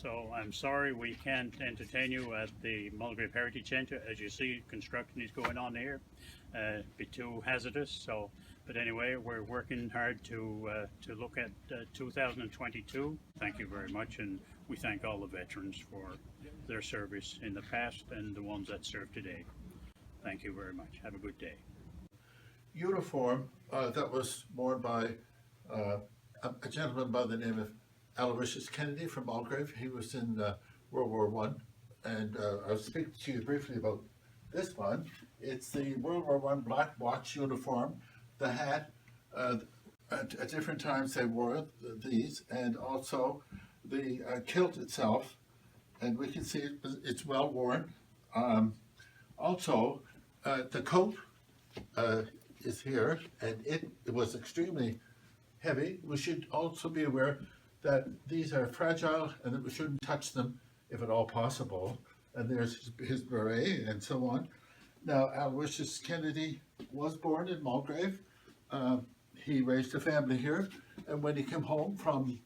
So I'm sorry we can't entertain you at the Mulgrave Heritage Centre. As you see, construction is going on here. Be too hazardous. So, but anyway, we're working hard to look at 2022. Thank you very much, and we thank all the veterans for their service in the past and the ones that serve today. Thank you very much. Have a good day. Uniform that was worn by a gentleman by the name of Aloysius Kennedy from Mulgrave. He was in World War One, and I'll speak to you briefly about this one. It's the World War One Black Watch uniform. The hat, at different times they wore these, and also the kilt itself, and we can see it's well worn. Also, the coat is here, and it was extremely heavy. We should also be aware that these are fragile and that we shouldn't touch them if at all possible. And there's his beret and so on. Now, Aloysius Kennedy was born in Mulgrave. He raised a family here, and when he came home from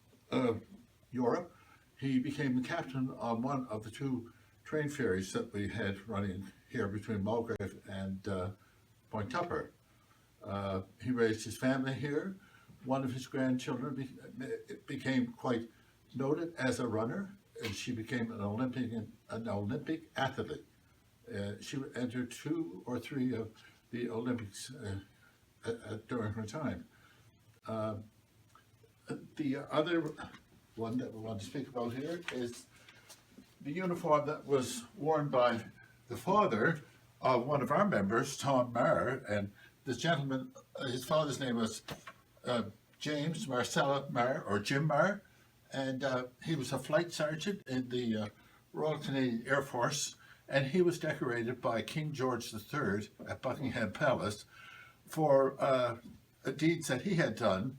Europe, he became the captain on one of the two train ferries that we had running here between Mulgrave and Point Tupper. He raised his family here. One of his grandchildren became quite noted as a runner, and she became an Olympic athlete. She entered 2 or 3 of the Olympics during her time. The other one that we want to speak about here is the uniform that was worn by the father of one of our members, Tom Marr, and this gentleman, his father's name was James Marcella Marr, or Jim Marr, and he was a flight sergeant in the Royal Canadian Air Force, and he was decorated by King George III at Buckingham Palace for deeds that he had done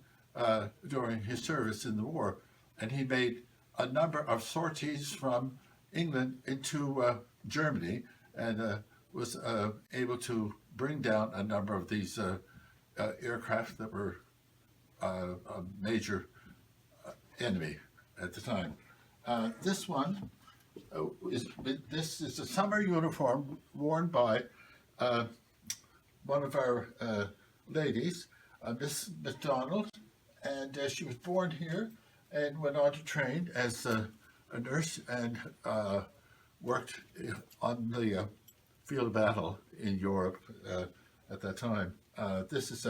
during his service in the war. And he made a number of sorties from England into Germany, and was able to bring down a number of these aircraft that were a major enemy at the time. This one this is a summer uniform worn by one of our ladies, Miss MacDonald, and she was born here and went on to train as a nurse and worked on the field of battle in Europe at that time. This is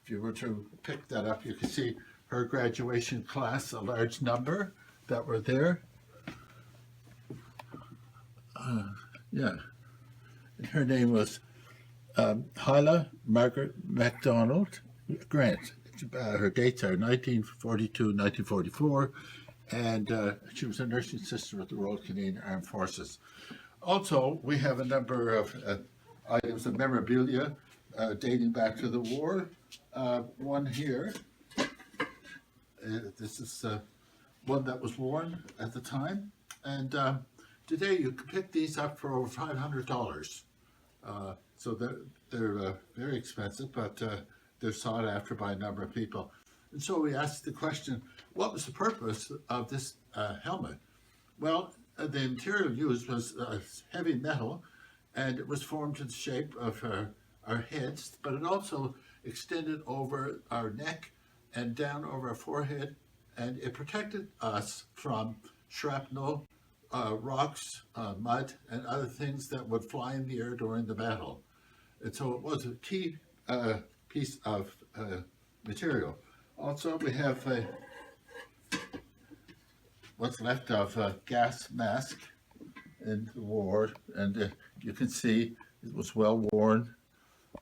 if you were to pick that up, you can see her graduation class, a large number that were there. Yeah, and her name was Hyla Margaret MacDonald Grant. Her dates are 1942, 1944, and she was a nursing sister with the Royal Canadian Armed Forces. Also, we have a number of items of memorabilia dating back to the war. One here, this is one that was worn at the time, and today you can pick these up for over $500. So they're very expensive, but they're sought after by a number of people. And so we asked the question, what was the purpose of this helmet? Well, the material used was heavy metal, and it was formed in the shape of our heads, but it also extended over our neck and down over our forehead, and it protected us from shrapnel, rocks, mud, and other things that would fly in the air during the battle. And so it was a key piece of material. Also, we have what's left of a gas mask in the war, and you can see it was well worn.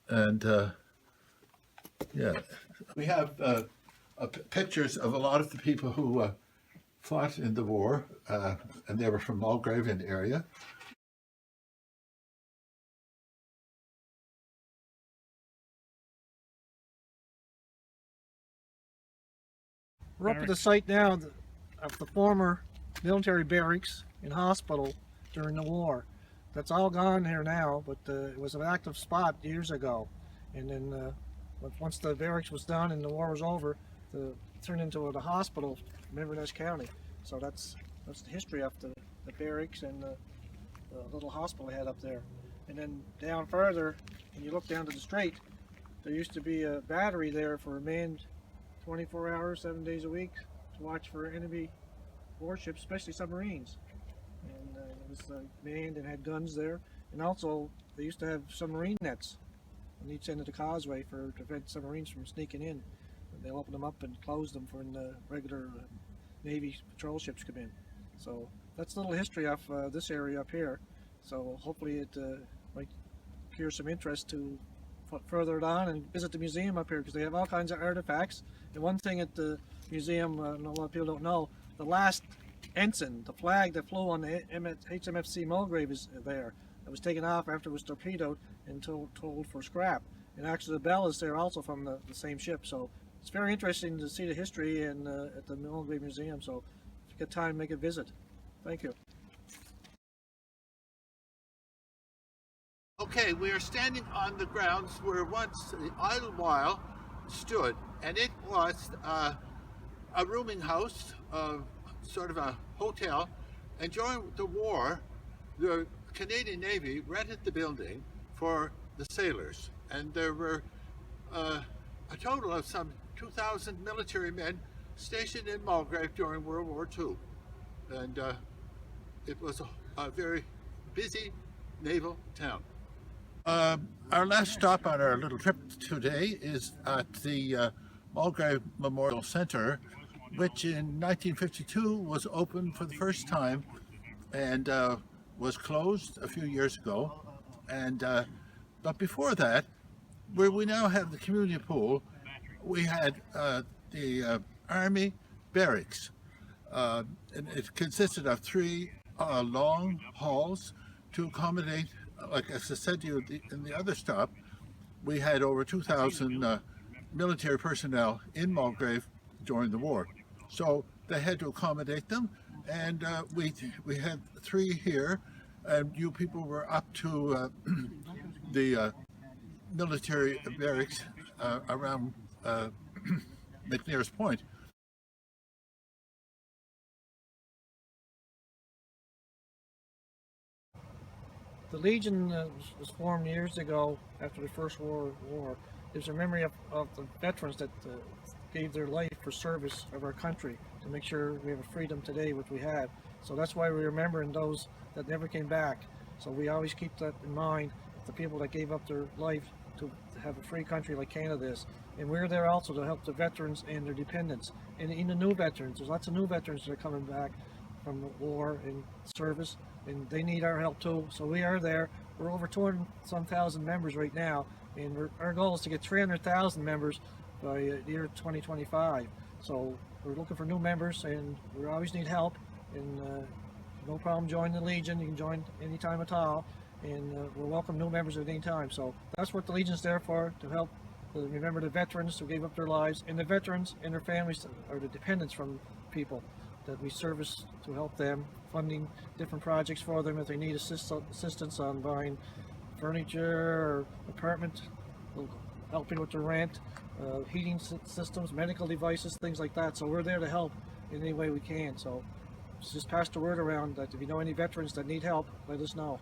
And yeah, we have pictures of a lot of the people who fought in the war, and they were from Mulgrave and area. We're up at the site now of the former military barracks and hospital during the war. That's all gone here now, but it was an active spot years ago. And then once the barracks was done and the war was over, it turned into the hospital in Remembrance County. So that's That's the history of the barracks and the little hospital they had up there. And then down further, when you look down to the strait, there used to be a battery there for manned 24 hours, 7 days a week to watch for enemy warships, especially submarines. And it was manned and had guns there. And also, they used to have submarine nets on each end of the causeway to prevent submarines from sneaking in. And they'll open them up and close them for when the regular Navy patrol ships come in. So that's a little history of this area up here. So hopefully it might cure some interest to further it on and visit the museum up here, because they have all kinds of artifacts. And one thing at the museum, a lot of people don't know, the last ensign, the flag that flew on the HMFC Mulgrave is there. It was taken off after it was torpedoed and told for scrap. And actually the bell is there also from the same ship. So it's very interesting to see the history and at the Mulgrave Museum. So if you get time, make a visit. Thank you. Okay, we are standing on the grounds where once the Idlewild stood, and it was a rooming house, sort of a hotel. And during the war, the Canadian Navy rented the building for the sailors, and there were a total of some 2,000 military men stationed in Mulgrave during World War II. And it was a very busy naval town. Our last stop on our little trip today is at the Mulgrave Memorial Center, which in 1952 was opened for the first time and was closed a few years ago. And but before that, where we now have the community pool, we had the Army Barracks. And it consisted of 3 long halls to accommodate, like as I said to you in the other stop, we had over 2,000 military personnel in Mulgrave during the war. So they had to accommodate them, and we had 3 here, and you people were up to the military barracks around McNair's Point. The Legion was formed years ago after the First World War. There's a memory of the veterans that gave their life for service of our country to make sure we have a freedom today, which we have. So that's why we're remembering those that never came back. So we always keep that in mind, the people that gave up their life to have a free country like Canada is. And we're there also to help the veterans and their dependents. And even the new veterans, there's lots of new veterans that are coming back from the war and service, and they need our help too. So we are there. We're over 200-some thousand members right now, and our goal is to get 300,000 members by the year 2025. So we're looking for new members, and we always need help. And no problem joining the Legion. You can join anytime at all, and we'll welcome new members at any time. So that's what the Legion's there for, to help remember the veterans who gave up their lives, and the veterans and their families are the dependents from people that we service, to help them, funding different projects for them if they need assistance on buying furniture or apartment, helping with the rent, heating systems, medical devices, things like that. So we're there to help in any way we can. So just pass the word around that if you know any veterans that need help, let us know.